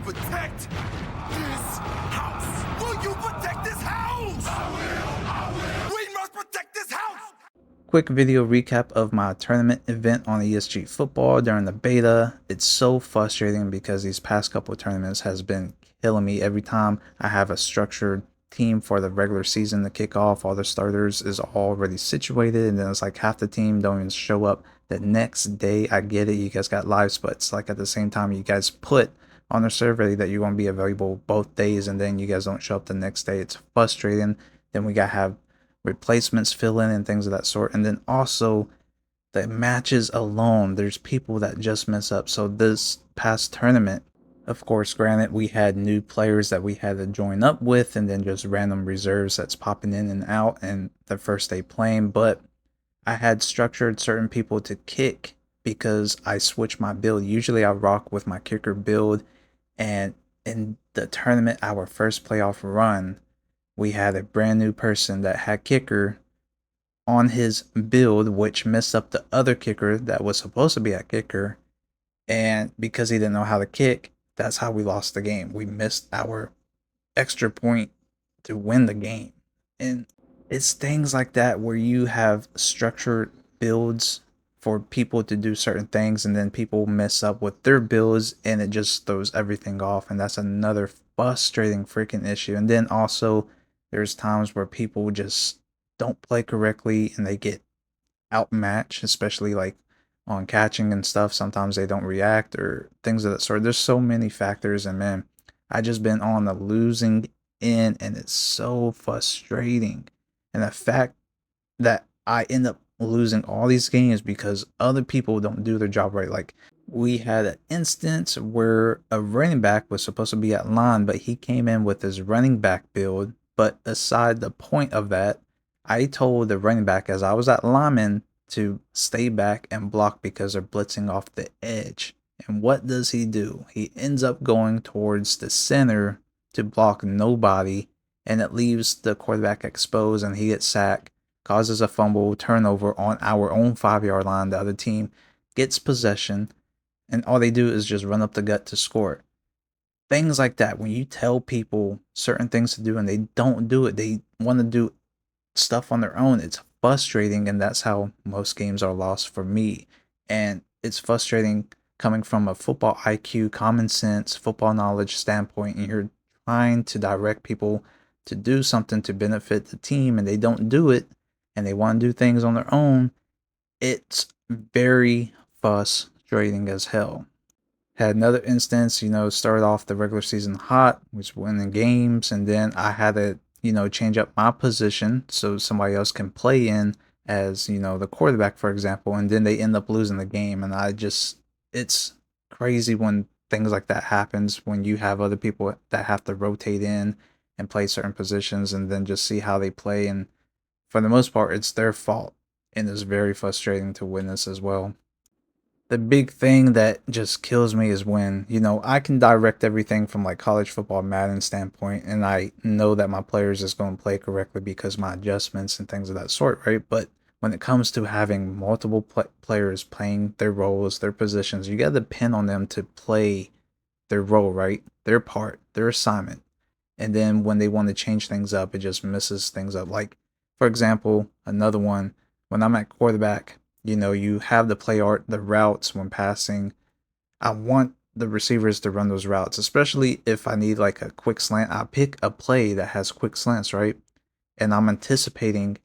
protect this house? Will you protect this house? I will. We must protect this house. Quick video recap of my tournament event on ESG Football during the beta. It's so frustrating because these past couple of tournaments has been killing me. Every time I have a structured team for the regular season to kick off, all the starters is already situated, and then it's like half the team don't even show up the next day. I get it, you guys got lives, but it's like at the same time you guys put on the survey that you're going to be available both days, and then you guys don't show up the next day. It's frustrating. Then we got to have replacements fill in and things of that sort. And then also the matches alone, there's people that just mess up. So this past tournament, of course, granted, we had new players that we had to join up with, and then just random reserves that's popping in and out and the first day playing. But I had structured certain people to kick because I switched my build. Usually I rock with my kicker build, and in the tournament, our first playoff run, we had a brand new person that had kicker on his build, which messed up the other kicker that was supposed to be a kicker. And because he didn't know how to kick, that's how we lost the game. We missed our extra point to win the game. And it's things like that where you have structured builds for people to do certain things, and then people mess up with their builds and it just throws everything off. And that's another frustrating freaking issue. And then also, there's times where people just don't play correctly and they get outmatched, especially like on catching and stuff. Sometimes they don't react or things of that sort. There's so many factors, and man, I just been on the losing end, and it's so frustrating. And the fact that I end up losing all these games because other people don't do their job right. Like, we had an instance where a running back was supposed to be at line, but he came in with his running back build. But aside the point of that, I told the running back as I was at lineman to stay back and block because they're blitzing off the edge. And what does he do? He ends up going towards the center to block nobody, and it leaves the quarterback exposed, and he gets sacked, causes a fumble, turnover on our own 5-yard line. The other team gets possession, and all they do is just run up the gut to score. Things like that, when you tell people certain things to do and they don't do it, they want to do stuff on their own, it's frustrating. And that's how most games are lost for me. And it's frustrating coming from a football IQ, common sense, football knowledge standpoint, and you're trying to direct people to do something to benefit the team and they don't do it, and they want to do things on their own. It's very frustrating as hell. Had another instance, started off the regular season hot, was winning games, and then I had to, change up my position so somebody else can play in as, the quarterback, for example, and then they end up losing the game. And it's crazy when things like that happens, when you have other people that have to rotate in and play certain positions and then just see how they play. And for the most part, it's their fault, and it's very frustrating to witness as well. The big thing that just kills me is when, I can direct everything from like college football Madden standpoint, and I know that my players is going to play correctly because my adjustments and things of that sort, right? But when it comes to having multiple players playing their roles, their positions, you got to depend on them to play their role, right? Their part, their assignment. And then when they want to change things up, it just messes things up. Like, for example, another one, when I'm at quarterback, you have the play art, the routes when passing. I want the receivers to run those routes, especially if I need like a quick slant. I pick a play that has quick slants, right? And I'm anticipating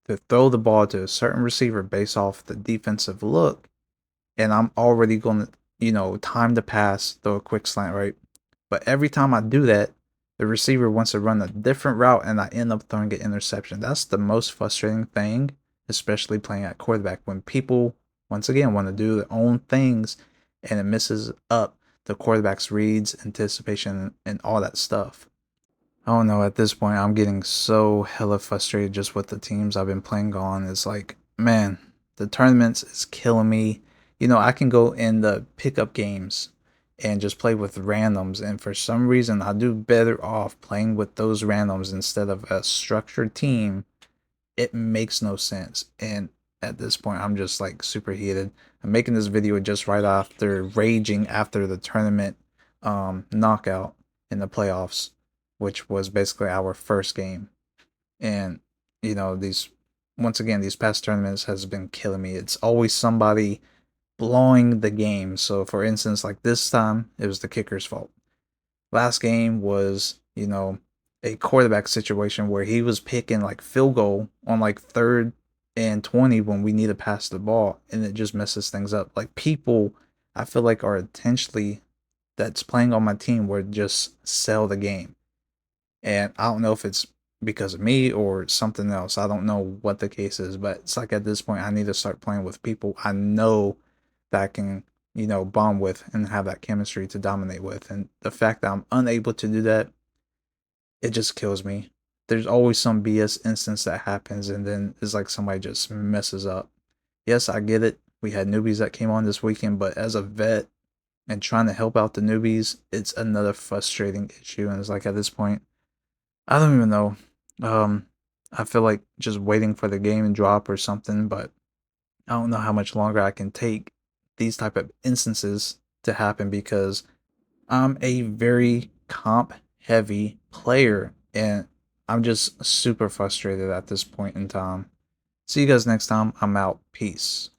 to throw the ball to a certain receiver based off the defensive look. And I'm already going to, time the pass, throw a quick slant, right? But every time I do that, the receiver wants to run a different route and I end up throwing an interception. That's the most frustrating thing, especially playing at quarterback, when people, once again, want to do their own things and it messes up the quarterback's reads, anticipation, and all that stuff. I don't know, at this point, I'm getting so hella frustrated just with the teams I've been playing on. It's like, man, the tournaments is killing me. I can go in the pickup games and just play with randoms, and for some reason, I do better off playing with those randoms instead of a structured team. It makes no sense. And at this point, I'm just like super heated. I'm making this video just right after raging after the tournament knockout in the playoffs, which was basically our first game. And these once again these past tournaments has been killing me. It's always somebody blowing the game. So for instance, like this time it was the kicker's fault. Last game was, a quarterback situation where he was picking like field goal on like 3rd and 20 when we need to pass the ball, and it just messes things up. Like people I feel like are intentionally that's playing on my team would just sell the game. And I don't know if it's because of me or something else. I don't know what the case is, but it's like at this point I need to start playing with people I know that I can, bond with and have that chemistry to dominate with. And the fact that I'm unable to do that, it just kills me. There's always some BS instance that happens, and then it's like somebody just messes up. Yes, I get it. We had newbies that came on this weekend, but as a vet and trying to help out the newbies, it's another frustrating issue. And it's like at this point, I don't even know. I feel like just waiting for the game and drop or something, but I don't know how much longer I can take these type of instances to happen because I'm a very comp heavy player and I'm just super frustrated at this point in time. See you guys next time. I'm out. Peace.